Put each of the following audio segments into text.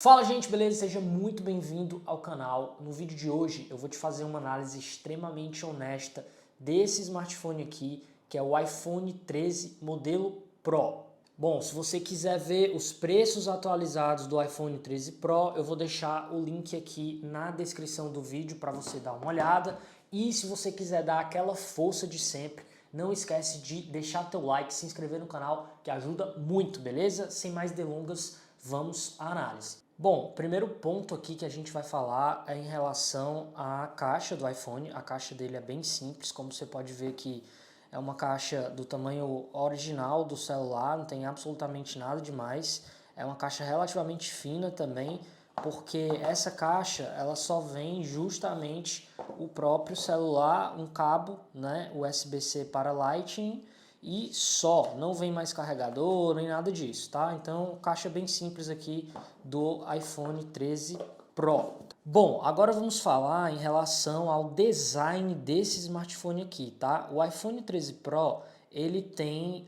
Fala gente, beleza? Seja muito bem-vindo ao canal. No vídeo de hoje eu vou te fazer uma análise extremamente honesta desse smartphone aqui, que é o iPhone 13 modelo Pro. Bom, se você quiser ver os preços atualizados do iPhone 13 Pro, eu vou deixar o link aqui na descrição do vídeo para você dar uma olhada. E se você quiser dar aquela força de sempre, não esquece de deixar teu like, se inscrever no canal, que ajuda muito, beleza? Sem mais delongas, vamos à análise. Bom, o primeiro ponto aqui que a gente vai falar é em relação à caixa do iPhone. A caixa dele é bem simples, como você pode ver aqui, é uma caixa do tamanho original do celular, não tem absolutamente nada demais. É uma caixa relativamente fina também, porque essa caixa ela só vem justamente o próprio celular, um cabo, né, USB-C para Lightning, e só, não vem mais carregador nem nada disso, tá? Então, caixa bem simples aqui do iPhone 13 Pro. Bom, agora vamos falar em relação ao design desse smartphone aqui, tá? O iPhone 13 Pro, ele tem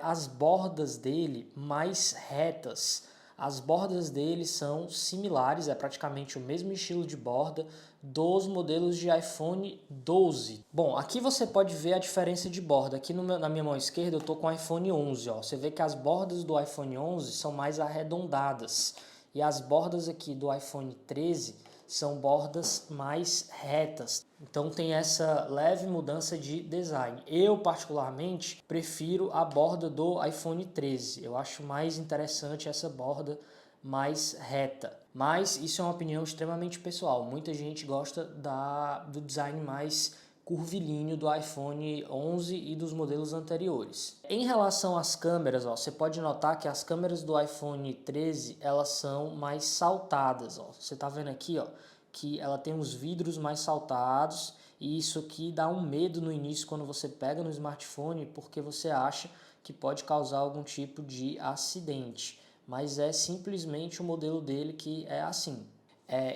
as bordas dele mais retas. As bordas dele são similares, é praticamente o mesmo estilo de borda dos modelos de iPhone 12. Bom, aqui você pode ver a diferença de borda. Aqui na minha mão esquerda eu estou com o iPhone 11. Ó. Você vê que as bordas do iPhone 11 são mais arredondadas. E as bordas aqui do iPhone 13 são bordas mais retas. Então tem essa leve mudança de design. Eu particularmente prefiro a borda do iPhone 13. Eu acho mais interessante essa borda mais reta. Mas isso é uma opinião extremamente pessoal. Muita gente gosta do design mais curvilíneo do iPhone 11 e dos modelos anteriores. Em relação às câmeras, ó, você pode notar que as câmeras do iPhone 13 elas são mais saltadas. Ó. Você está vendo aqui, ó, que ela tem os vidros mais saltados, e isso aqui dá um medo no início quando você pega no smartphone, porque você acha que pode causar algum tipo de acidente. Mas é simplesmente o modelo dele que é assim.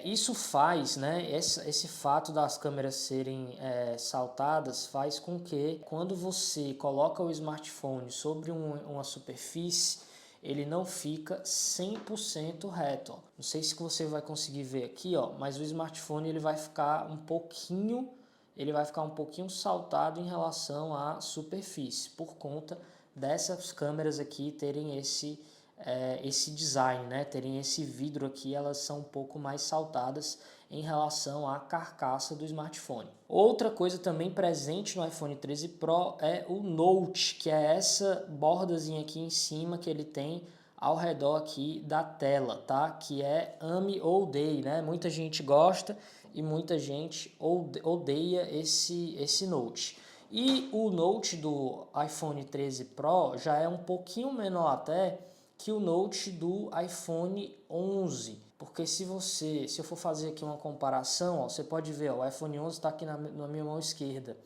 Isso faz, né, esse fato das câmeras serem saltadas faz com que quando você coloca o smartphone sobre uma superfície, ele não fica 100% reto. Ó. Não sei se você vai conseguir ver aqui, ó, mas o smartphone ele vai ficar um pouquinho saltado em relação à superfície, por conta dessas câmeras aqui terem esse design, né? Terem esse vidro aqui, elas são um pouco mais saltadas em relação à carcaça do smartphone. Outra coisa também presente no iPhone 13 Pro é o Note, que é essa bordazinha aqui em cima que ele tem ao redor aqui da tela, tá? Que é ame ou odeie, né? Muita gente gosta e muita gente odeia esse Note. E o Note do iPhone 13 Pro já é um pouquinho menor até que o Note do iPhone 11. Porque se eu for fazer aqui uma comparação, ó, você pode ver, ó, o iPhone 11 está aqui na minha mão esquerda.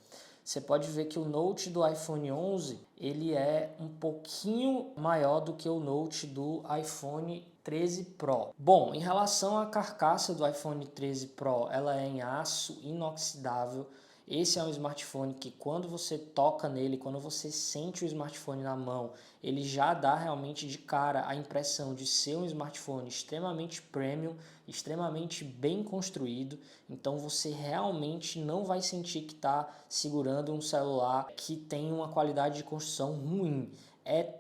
Você pode ver que o Note do iPhone 11 ele é um pouquinho maior do que o Note do iPhone 13 Pro. Bom, em relação à carcaça do iPhone 13 Pro, ela é em aço inoxidável. Esse é um smartphone que quando você toca nele, quando você sente o smartphone na mão, ele já dá realmente de cara a impressão de ser um smartphone extremamente premium, extremamente bem construído. Então você realmente não vai sentir que está segurando um celular que tem uma qualidade de construção ruim.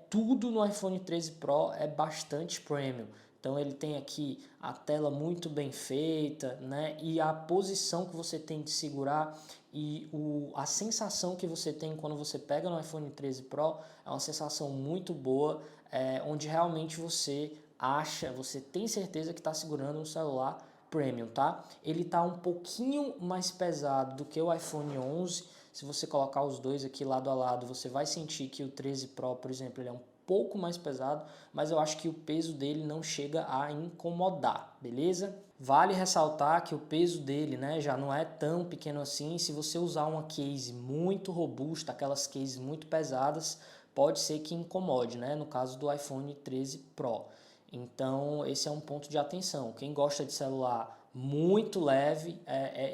Tudo no iPhone 13 Pro é bastante premium. Então ele tem aqui a tela muito bem feita, né? E a posição que você tem de segurar e a sensação que você tem quando você pega no iPhone 13 Pro é uma sensação muito boa, onde realmente você tem certeza que está segurando um celular premium, tá? Ele tá um pouquinho mais pesado do que o iPhone 11. Se você colocar os dois aqui lado a lado, você vai sentir que o 13 Pro, por exemplo, ele é um pouco mais pesado, mas eu acho que o peso dele não chega a incomodar, beleza? Vale ressaltar que o peso dele, né, já não é tão pequeno assim. Se você usar uma case muito robusta, aquelas cases muito pesadas, pode ser que incomode, né, no caso do iPhone 13 Pro. Então esse é um ponto de atenção. Quem gosta de celular muito leve,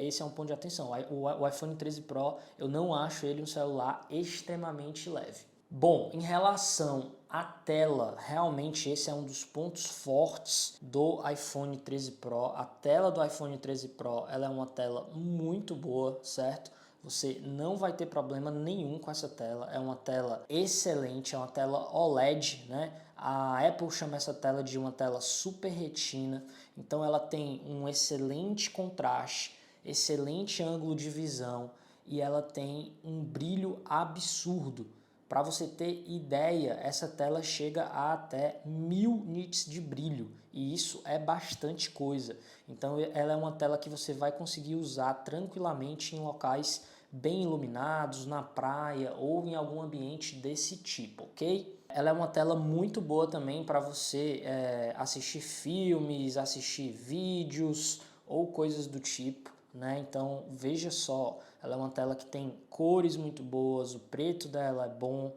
esse é um ponto de atenção. O iPhone 13 Pro, eu não acho ele um celular extremamente leve. Bom, em relação a tela, realmente esse é um dos pontos fortes do iPhone 13 Pro. A tela do iPhone 13 Pro, ela é uma tela muito boa, certo? Você não vai ter problema nenhum com essa tela, é uma tela excelente, é uma tela OLED, né? A Apple chama essa tela de uma tela Super Retina, então ela tem um excelente contraste, excelente ângulo de visão e ela tem um brilho absurdo. Para você ter ideia, essa tela chega a até 1000 nits de brilho e isso é bastante coisa. Então ela é uma tela que você vai conseguir usar tranquilamente em locais bem iluminados, na praia ou em algum ambiente desse tipo, ok? Ela é uma tela muito boa também para você assistir filmes, assistir vídeos ou coisas do tipo, né? Então veja só, ela é uma tela que tem cores muito boas, o preto dela é bom.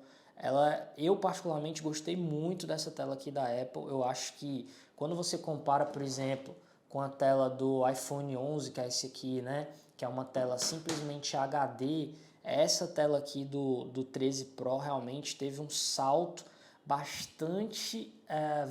Eu particularmente gostei muito dessa tela aqui da Apple. Eu acho que quando você compara, por exemplo, com a tela do iPhone 11, que é esse aqui, né? Que é uma tela simplesmente HD, essa tela aqui do 13 Pro realmente teve um salto bastante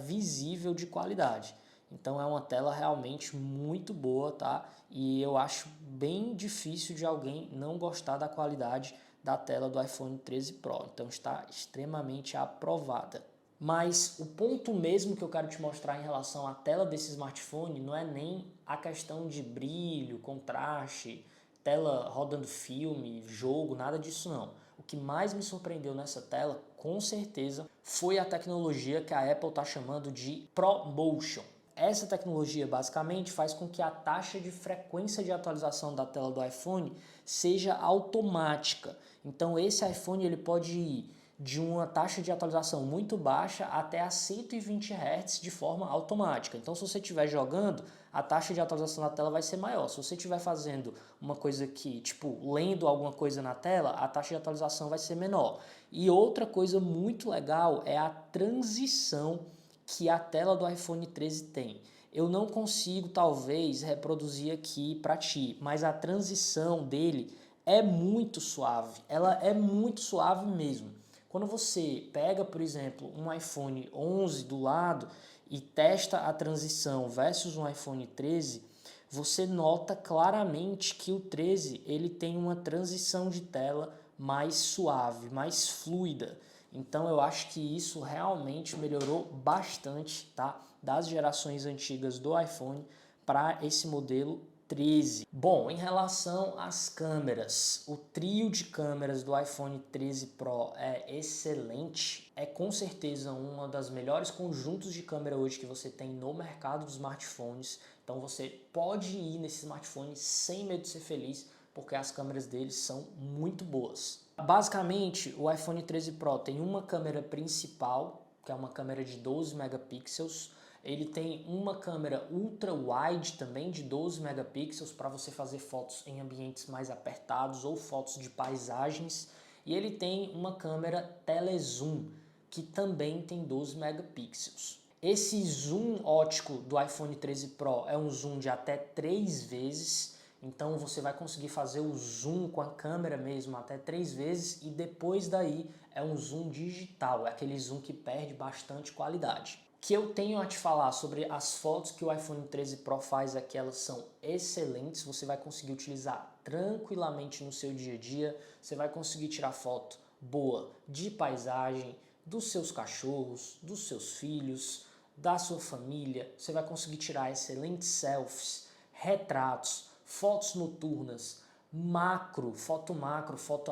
visível de qualidade. Então é uma tela realmente muito boa, tá? E eu acho bem difícil de alguém não gostar da qualidade da tela do iPhone 13 Pro. Então está extremamente aprovada. Mas o ponto mesmo que eu quero te mostrar em relação à tela desse smartphone não é nem a questão de brilho, contraste, tela rodando filme, jogo, nada disso não. O que mais me surpreendeu nessa tela, com certeza, foi a tecnologia que a Apple está chamando de ProMotion. Essa tecnologia basicamente faz com que a taxa de frequência de atualização da tela do iPhone seja automática. Então esse iPhone ele pode ir de uma taxa de atualização muito baixa até a 120 Hz de forma automática. Então se você estiver jogando, a taxa de atualização da tela vai ser maior. Se você estiver fazendo uma coisa que, tipo, lendo alguma coisa na tela, a taxa de atualização vai ser menor. E outra coisa muito legal é a transição que a tela do iPhone 13 tem. Eu não consigo, talvez, reproduzir aqui para ti, mas a transição dele é muito suave. Ela é muito suave mesmo. Quando você pega, por exemplo, um iPhone 11 do lado e testa a transição versus um iPhone 13, você nota claramente que o 13 ele tem uma transição de tela mais suave, mais fluida. Então eu acho que isso realmente melhorou bastante, tá? Das gerações antigas do iPhone para esse modelo 13. Bom, em relação às câmeras, o trio de câmeras do iPhone 13 Pro é excelente. É com certeza uma das melhores conjuntos de câmera hoje que você tem no mercado dos smartphones. Então você pode ir nesse smartphone sem medo de ser feliz, porque as câmeras deles são muito boas. Basicamente, o iPhone 13 Pro tem uma câmera principal, que é uma câmera de 12 megapixels. Ele tem uma câmera ultra wide também de 12 megapixels para você fazer fotos em ambientes mais apertados ou fotos de paisagens. E ele tem uma câmera telezoom, que também tem 12 megapixels. Esse zoom ótico do iPhone 13 Pro é um zoom de até 3 vezes. Então você vai conseguir fazer o zoom com a câmera mesmo até 3 vezes e depois daí é um zoom digital, é aquele zoom que perde bastante qualidade. O que eu tenho a te falar sobre as fotos que o iPhone 13 Pro faz é que elas são excelentes, você vai conseguir utilizar tranquilamente no seu dia a dia, você vai conseguir tirar foto boa de paisagem, dos seus cachorros, dos seus filhos, da sua família, você vai conseguir tirar excelentes selfies, retratos, fotos noturnas, macro, foto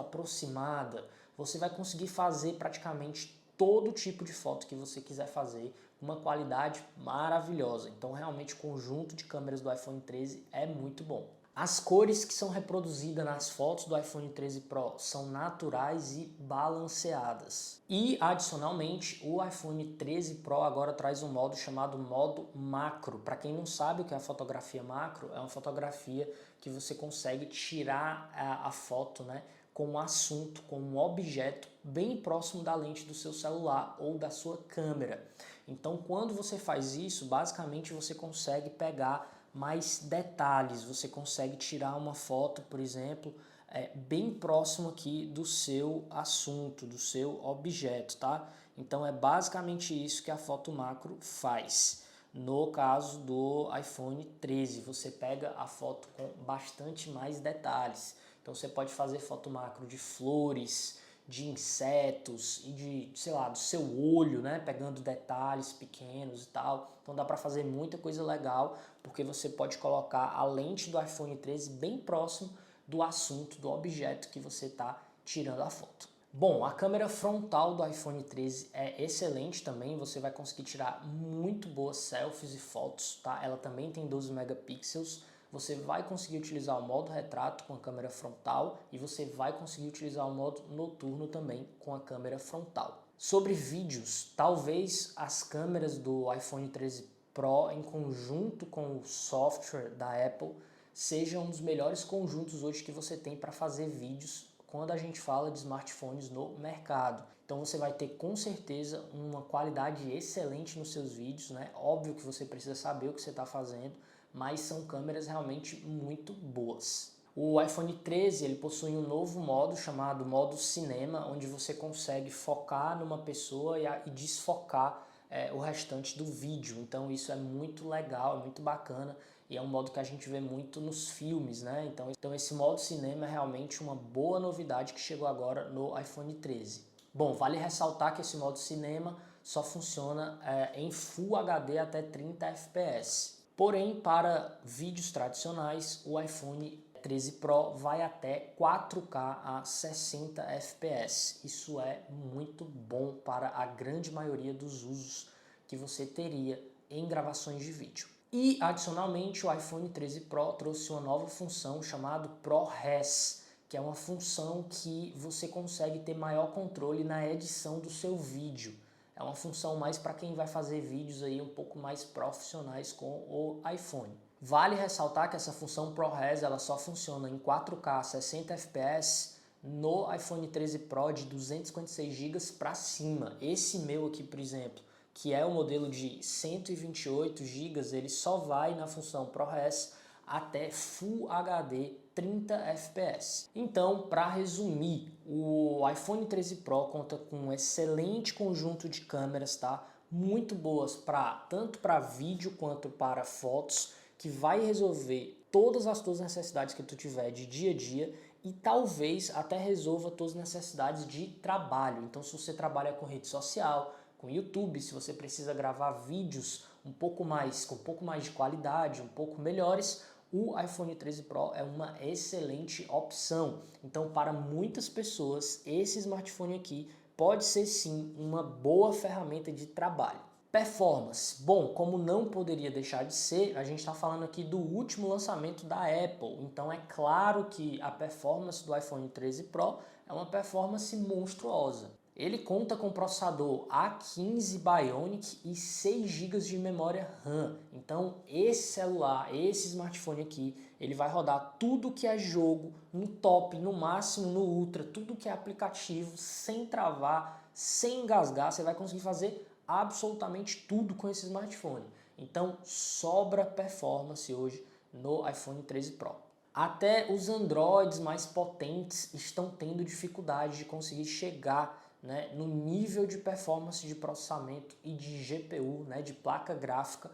aproximada, você vai conseguir fazer praticamente todo tipo de foto que você quiser fazer, uma qualidade maravilhosa. Então realmente o conjunto de câmeras do iPhone 13 é muito bom. As cores que são reproduzidas nas fotos do iPhone 13 Pro são naturais e balanceadas. E, adicionalmente, o iPhone 13 Pro agora traz um modo chamado modo macro. Para quem não sabe o que é a fotografia macro, é uma fotografia que você consegue tirar a foto, né, com um assunto, com um objeto bem próximo da lente do seu celular ou da sua câmera. Então, quando você faz isso, basicamente você consegue pegar mais detalhes, você consegue tirar uma foto, por exemplo, bem próximo aqui do seu assunto, do seu objeto, tá? Então é basicamente isso que a foto macro faz. No caso do iPhone 13, você pega a foto com bastante mais detalhes. Então você pode fazer foto macro de flores, de insetos e de, sei lá, do seu olho, né, pegando detalhes pequenos e tal. Então dá para fazer muita coisa legal, porque você pode colocar a lente do iPhone 13 bem próximo do assunto, do objeto que você está tirando a foto. Bom, a câmera frontal do iPhone 13 é excelente também, você vai conseguir tirar muito boas selfies e fotos, tá? Ela também tem 12 megapixels, você vai conseguir utilizar o modo retrato com a câmera frontal e você vai conseguir utilizar o modo noturno também com a câmera frontal. Sobre vídeos, talvez as câmeras do iPhone 13 Pro em conjunto com o software da Apple sejam um dos melhores conjuntos hoje que você tem para fazer vídeos quando a gente fala de smartphones no mercado. Então você vai ter com certeza uma qualidade excelente nos seus vídeos, né? Óbvio que você precisa saber o que você está fazendo, mas são câmeras realmente muito boas. O iPhone 13 ele possui um novo modo chamado modo cinema, onde você consegue focar numa pessoa e desfocar o restante do vídeo. Então isso é muito legal, é muito bacana e é um modo que a gente vê muito nos filmes, né? Então esse modo cinema é realmente uma boa novidade que chegou agora no iPhone 13. Bom, vale ressaltar que esse modo cinema só funciona em Full HD até 30 fps. Porém, para vídeos tradicionais, o iPhone 13 Pro vai até 4K a 60 fps. Isso é muito bom para a grande maioria dos usos que você teria em gravações de vídeo. E, adicionalmente, o iPhone 13 Pro trouxe uma nova função chamada ProRes, que é uma função que você consegue ter maior controle na edição do seu vídeo. É uma função mais para quem vai fazer vídeos aí um pouco mais profissionais com o iPhone. Vale ressaltar que essa função ProRes ela só funciona em 4K 60 fps no iPhone 13 Pro de 256 GB para cima. Esse meu aqui, por exemplo, que é o modelo de 128 GB, ele só vai na função ProRes até Full HD 30 fps. Então, para resumir, o iPhone 13 Pro conta com um excelente conjunto de câmeras, tá? Muito boas tanto para vídeo quanto para fotos, que vai resolver todas as tuas necessidades que tu tiver de dia a dia e talvez até resolva todas as necessidades de trabalho. Então, se você trabalha com rede social, com YouTube, se você precisa gravar vídeos com um pouco mais de qualidade, um pouco melhores, o iPhone 13 Pro é uma excelente opção. Então, para muitas pessoas, esse smartphone aqui pode ser sim uma boa ferramenta de trabalho. Performance. Bom, como não poderia deixar de ser, a gente está falando aqui do último lançamento da Apple. Então é claro que a performance do iPhone 13 Pro é uma performance monstruosa. Ele conta com processador A15 Bionic e 6 GB de memória RAM. Então esse celular, esse smartphone aqui, ele vai rodar tudo que é jogo no top, no máximo, no ultra, tudo que é aplicativo, sem travar, sem engasgar. Você vai conseguir fazer absolutamente tudo com esse smartphone. Então sobra performance hoje no iPhone 13 Pro. Até os Androids mais potentes estão tendo dificuldade de conseguir chegar, né, no nível de performance de processamento e de GPU, né, de placa gráfica,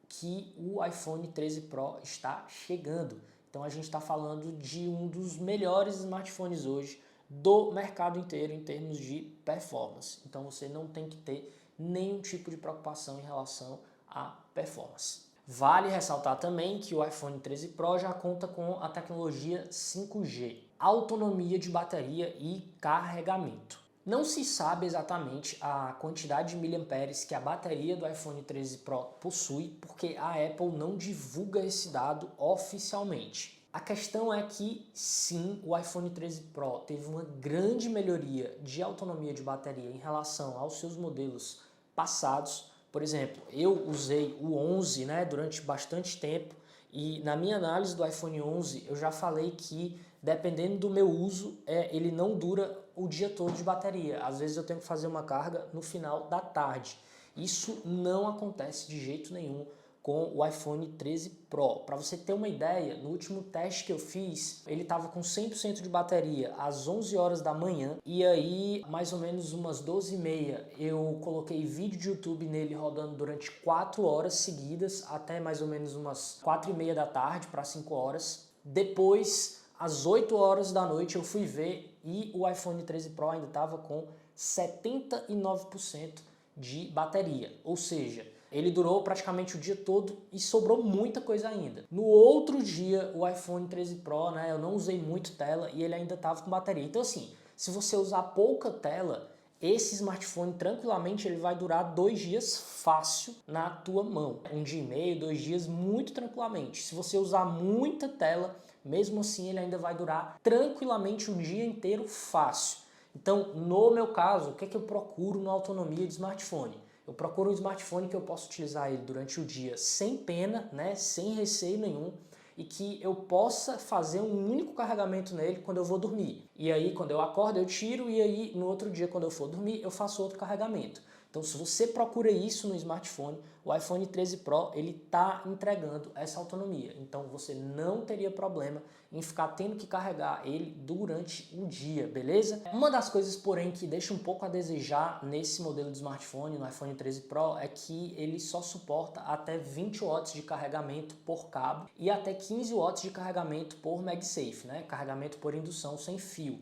que o iPhone 13 Pro está chegando. Então a gente está falando de um dos melhores smartphones hoje do mercado inteiro em termos de performance. Então você não tem que ter nenhum tipo de preocupação em relação à performance. Vale ressaltar também que o iPhone 13 Pro já conta com a tecnologia 5G, autonomia de bateria e carregamento. Não se sabe exatamente a quantidade de miliamperes que a bateria do iPhone 13 Pro possui, porque a Apple não divulga esse dado oficialmente. A questão é que sim, o iPhone 13 Pro teve uma grande melhoria de autonomia de bateria em relação aos seus modelos passados. Por exemplo, eu usei o 11, né, durante bastante tempo e na minha análise do iPhone 11 eu já falei que dependendo do meu uso, ele não dura o dia todo de bateria. Às vezes eu tenho que fazer uma carga no final da tarde. Isso não acontece de jeito nenhum com o iPhone 13 Pro. Para você ter uma ideia, no último teste que eu fiz, ele estava com 100% de bateria às 11 horas da manhã, e aí mais ou menos umas 12h30 eu coloquei vídeo de YouTube nele rodando durante 4 horas seguidas, até mais ou menos umas 4h30 da tarde para 5 horas. Depois, às 8 horas da noite eu fui ver e o iPhone 13 Pro ainda estava com 79% de bateria, ou seja, ele durou praticamente o dia todo e sobrou muita coisa ainda. No outro dia, o iPhone 13 Pro, né, eu não usei muito tela e ele ainda estava com bateria. Então assim, se você usar pouca tela, esse smartphone tranquilamente ele vai durar 2 dias fácil na tua mão. 1 dia e meio, 2 dias muito tranquilamente. Se você usar muita tela, mesmo assim ele ainda vai durar tranquilamente um dia inteiro fácil. Então, no meu caso, o que é que eu procuro na autonomia de smartphone? Eu procuro um smartphone que eu possa utilizar ele durante o dia sem pena, né, sem receio nenhum, e que eu possa fazer um único carregamento nele quando eu vou dormir. E aí, quando eu acordo, eu tiro, e aí, no outro dia, quando eu for dormir, eu faço outro carregamento. Então, se você procura isso no smartphone, o iPhone 13 Pro, ele está entregando essa autonomia. Então, você não teria problema em ficar tendo que carregar ele durante o dia, beleza? Uma das coisas, porém, que deixa um pouco a desejar nesse modelo de smartphone, no iPhone 13 Pro, é que ele só suporta até 20 watts de carregamento por cabo e até 15 watts de carregamento por MagSafe, né? Carregamento por indução sem fio.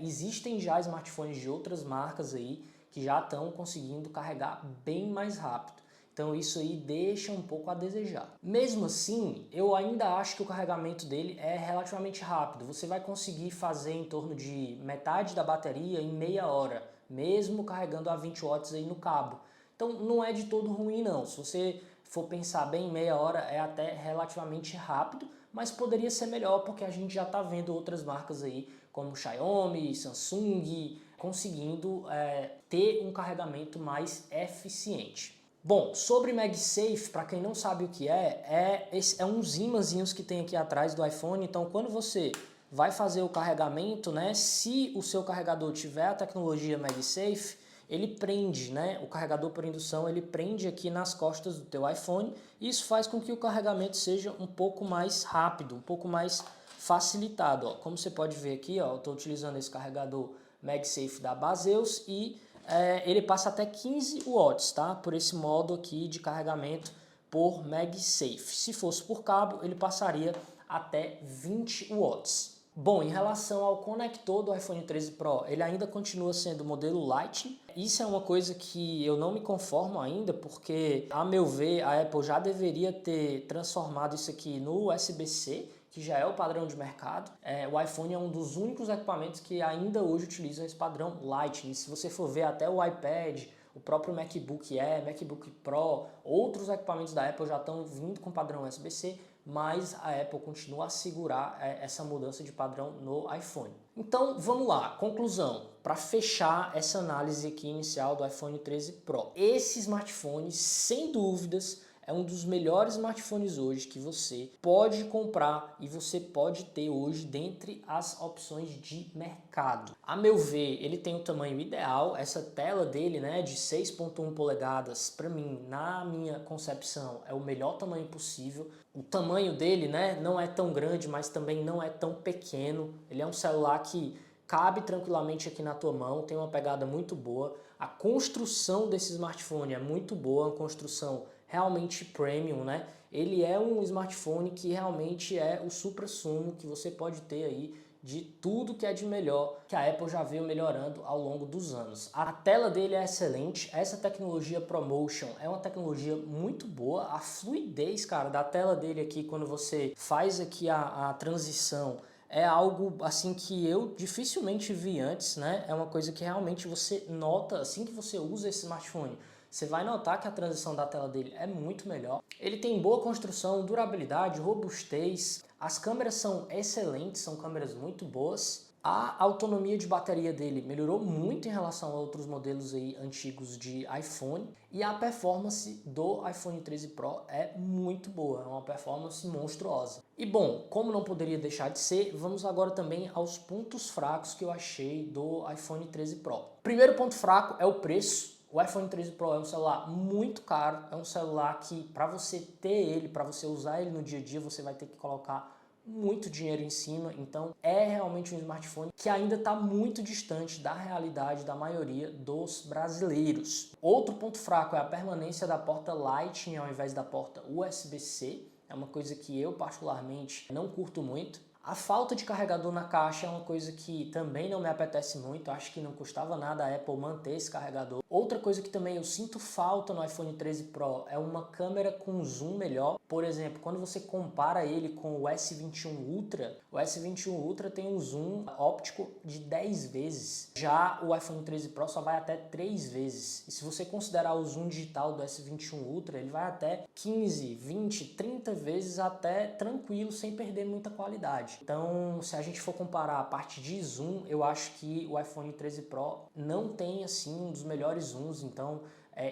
Existem já smartphones de outras marcas aí que já estão conseguindo carregar bem mais rápido. Então isso aí deixa um pouco a desejar. Mesmo assim, eu ainda acho que o carregamento dele é relativamente rápido. Você vai conseguir fazer em torno de metade da bateria em meia hora, mesmo carregando a 20 watts aí no cabo. Então não é de todo ruim não. Se você for pensar bem, meia hora é até relativamente rápido, mas poderia ser melhor porque a gente já está vendo outras marcas aí, como Xiaomi, Samsung, conseguindo ter um carregamento mais eficiente. Bom, sobre MagSafe, para quem não sabe o que é uns ímãzinhos que tem aqui atrás do iPhone. Então, quando você vai fazer o carregamento, né, se o seu carregador tiver a tecnologia MagSafe, ele prende, né, o carregador por indução, ele prende aqui nas costas do teu iPhone, e isso faz com que o carregamento seja um pouco mais rápido, um pouco mais facilitado. Ó. Como você pode ver aqui, ó, eu estou utilizando esse carregador MagSafe da Baseus e ele passa até 15 watts, tá? Por esse modo aqui de carregamento por MagSafe. Se fosse por cabo, ele passaria até 20 watts. Bom, em relação ao conector do iPhone 13 Pro, ele ainda continua sendo o modelo Lightning. Isso é uma coisa que eu não me conformo ainda, porque, a meu ver, a Apple já deveria ter transformado isso aqui no USB-C, que já é o padrão de mercado. O iPhone é um dos únicos equipamentos que ainda hoje utilizam esse padrão Lightning. Se você for ver até o iPad, o próprio MacBook Air, MacBook Pro, outros equipamentos da Apple já estão vindo com padrão USB-C, mas a Apple continua a segurar essa mudança de padrão no iPhone. Então vamos lá, conclusão, para fechar essa análise aqui inicial do iPhone 13 Pro. Esse smartphone, sem dúvidas, é um dos melhores smartphones hoje que você pode comprar e você pode ter hoje dentre as opções de mercado. A meu ver, ele tem o tamanho ideal. Essa tela dele, né, de 6.1 polegadas, para mim, na minha concepção, é o melhor tamanho possível. O tamanho dele, né, não é tão grande, mas também não é tão pequeno. Ele é um celular que cabe tranquilamente aqui na tua mão, tem uma pegada muito boa. A construção desse smartphone é muito boa, uma construção realmente premium, né? Ele é um smartphone que realmente é o suprassumo que você pode ter aí de tudo que é de melhor que a Apple já veio melhorando ao longo dos anos. A tela dele é excelente, essa tecnologia ProMotion é uma tecnologia muito boa, a fluidez, cara, da tela dele aqui quando você faz aqui a transição é algo assim que eu dificilmente vi antes, né? É uma coisa que realmente você nota assim que você usa esse smartphone. Você vai notar que a transição da tela dele é muito melhor. Ele tem boa construção, durabilidade, robustez. As câmeras são excelentes, são câmeras muito boas. A autonomia de bateria dele melhorou muito em relação a outros modelos aí antigos de iPhone. E a performance do iPhone 13 Pro é muito boa, é uma performance monstruosa. E bom, como não poderia deixar de ser, vamos agora também aos pontos fracos que eu achei do iPhone 13 Pro. Primeiro ponto fraco é o preço. O iPhone 13 Pro é um celular muito caro, é um celular que para você ter ele, para você usar ele no dia a dia, você vai ter que colocar muito dinheiro em cima, então é realmente um smartphone que ainda está muito distante da realidade da maioria dos brasileiros. Outro ponto fraco é a permanência da porta Lightning ao invés da porta USB-C, é uma coisa que eu particularmente não curto muito. A falta de carregador na caixa é uma coisa que também não me apetece muito, acho que não custava nada a Apple manter esse carregador. Outra coisa que também eu sinto falta no iPhone 13 Pro é uma câmera com zoom melhor. Por exemplo, quando você compara ele com o S21 Ultra, o S21 Ultra tem um zoom óptico de 10 vezes. Já o iPhone 13 Pro só vai até 3 vezes. E se você considerar o zoom digital do S21 Ultra, ele vai até 15, 20, 30 vezes até tranquilo, sem perder muita qualidade. Então, se a gente for comparar a parte de zoom, eu acho que o iPhone 13 Pro não tem assim um dos melhores zooms, então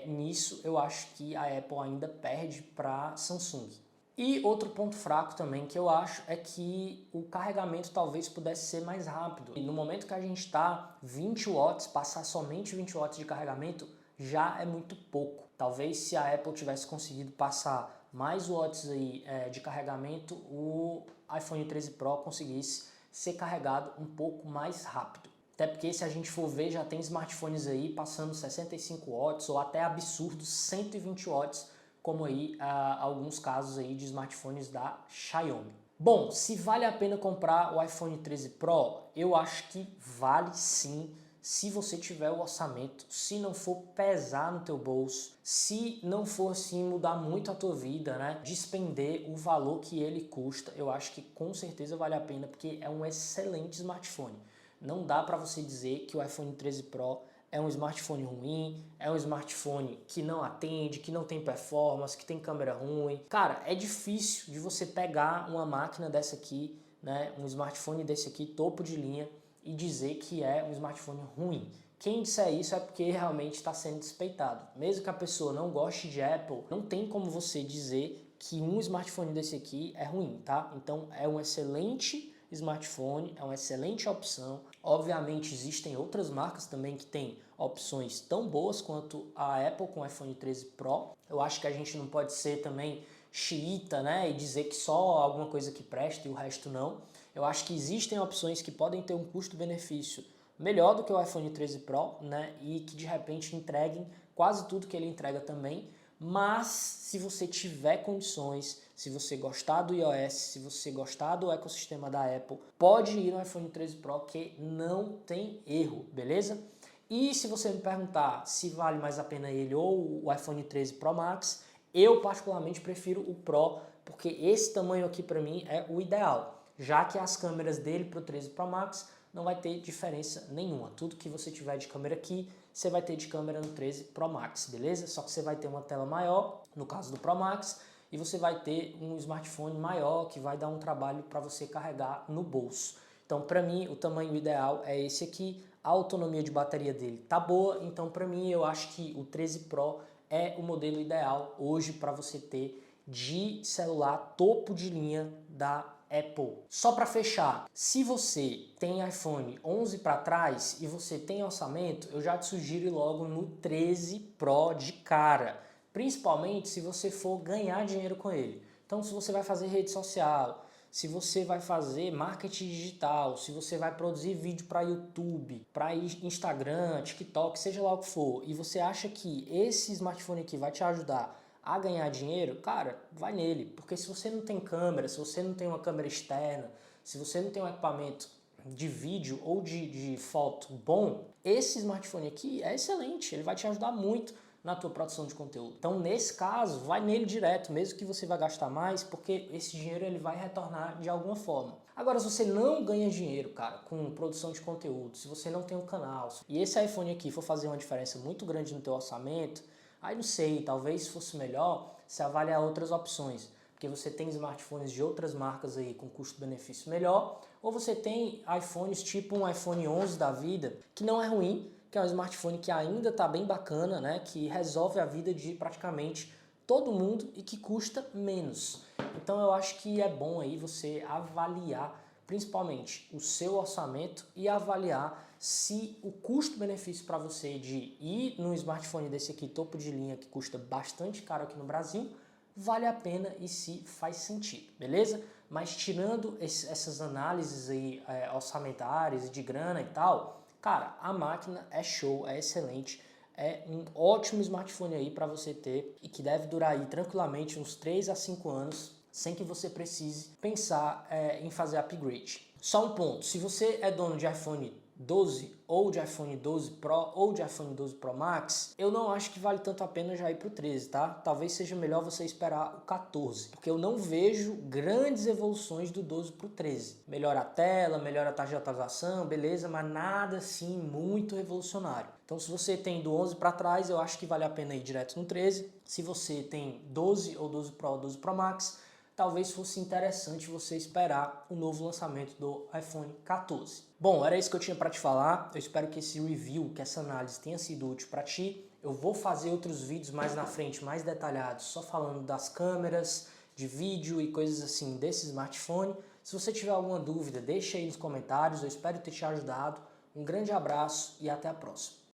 nisso eu acho que a Apple ainda perde para Samsung. E outro ponto fraco também que eu acho é que o carregamento talvez pudesse ser mais rápido. E no momento que a gente está 20 watts, passar somente 20 watts de carregamento já é muito pouco. Talvez se a Apple tivesse conseguido passar mais watts aí de carregamento, o iPhone 13 Pro conseguisse ser carregado um pouco mais rápido. Até porque se a gente for ver, já tem smartphones aí passando 65 watts ou até absurdos 120 watts, como aí alguns casos aí de smartphones da Xiaomi. Bom, se vale a pena comprar o iPhone 13 Pro, eu acho que vale sim, se você tiver o orçamento, se não for pesar no teu bolso, se não for assim mudar muito a tua vida, né? Despender o valor que ele custa, eu acho que com certeza vale a pena, porque é um excelente smartphone. Não dá para você dizer que o iPhone 13 Pro é um smartphone ruim, é um smartphone que não atende, que não tem performance, que tem câmera ruim. Cara, é difícil de você pegar uma máquina dessa aqui, né, um smartphone desse aqui, topo de linha, e dizer que é um smartphone ruim. Quem disser isso é porque realmente está sendo despeitado. Mesmo que a pessoa não goste de Apple, não tem como você dizer que um smartphone desse aqui é ruim, tá? Então é um excelente smartphone, é uma excelente opção. Obviamente existem outras marcas também que têm opções tão boas quanto a Apple com o iPhone 13 Pro. Eu acho que a gente não pode ser também xiita, né, e dizer que só alguma coisa que presta e o resto não. Eu acho que existem opções que podem ter um custo-benefício melhor do que o iPhone 13 Pro, né, e que de repente entreguem quase tudo que ele entrega também. Mas se você tiver condições, se você gostar do iOS, se você gostar do ecossistema da Apple, pode ir no iPhone 13 Pro que não tem erro, beleza? E se você me perguntar se vale mais a pena ele ou o iPhone 13 Pro Max, eu particularmente prefiro o Pro, porque esse tamanho aqui para mim é o ideal, já que as câmeras dele para o 13 Pro Max não vai ter diferença nenhuma. Tudo que você tiver de câmera aqui, você vai ter de câmera no 13 Pro Max, beleza? Só que você vai ter uma tela maior, no caso do Pro Max, e você vai ter um smartphone maior que vai dar um trabalho para você carregar no bolso. Então, para mim, o tamanho ideal é esse aqui. A autonomia de bateria dele tá boa, então para mim eu acho que o 13 Pro é o modelo ideal hoje para você ter de celular topo de linha da Apple. Só para fechar, se você tem iPhone 11 para trás e você tem orçamento, eu já te sugiro ir logo no 13 Pro de cara, principalmente se você for ganhar dinheiro com ele. Então, se você vai fazer rede social, se você vai fazer marketing digital, se você vai produzir vídeo para YouTube, para Instagram, TikTok, seja lá o que for, e você acha que esse smartphone aqui vai te ajudar a ganhar dinheiro, cara, vai nele. Porque se você não tem câmera, se você não tem uma câmera externa, se você não tem um equipamento de vídeo ou de foto bom, esse smartphone aqui é excelente, ele vai te ajudar muito na tua produção de conteúdo. Então, nesse caso, vai nele direto, mesmo que você vai gastar mais, porque esse dinheiro ele vai retornar de alguma forma. Agora, se você não ganha dinheiro, cara, com produção de conteúdo, se você não tem um canal, e esse iPhone aqui for fazer uma diferença muito grande no teu orçamento, aí não sei, talvez fosse melhor se avaliar outras opções, porque você tem smartphones de outras marcas aí com custo-benefício melhor, ou você tem iPhones tipo um iPhone 11 da vida, que não é ruim, que é um smartphone que ainda está bem bacana, né? Que resolve a vida de praticamente todo mundo e que custa menos. Então eu acho que é bom aí você avaliar principalmente o seu orçamento e avaliar se o custo-benefício para você de ir num smartphone desse aqui, topo de linha, que custa bastante caro aqui no Brasil, vale a pena e se faz sentido, beleza? Mas tirando essas análises aí orçamentárias de grana e tal, cara, a máquina é show, é excelente, é um ótimo smartphone aí para você ter e que deve durar aí tranquilamente uns 3 a 5 anos sem que você precise pensar em fazer upgrade. Só um ponto, se você é dono de iPhone 12 ou de iPhone 12 Pro ou de iPhone 12 Pro Max, eu não acho que vale tanto a pena já ir pro 13, tá? Talvez seja melhor você esperar o 14, porque eu não vejo grandes evoluções do 12 pro 13. Melhora a tela, melhora a taxa de atualização, beleza, mas nada assim muito revolucionário. Então se você tem do 11 para trás, eu acho que vale a pena ir direto no 13. Se você tem 12 ou 12 Pro ou 12 Pro Max, talvez fosse interessante você esperar o novo lançamento do iPhone 14. Bom, era isso que eu tinha para te falar. Eu espero que esse review, que essa análise tenha sido útil para ti. Eu vou fazer outros vídeos mais na frente, mais detalhados, só falando das câmeras, de vídeo e coisas assim desse smartphone. Se você tiver alguma dúvida, deixa aí nos comentários. Eu espero ter te ajudado. Um grande abraço e até a próxima.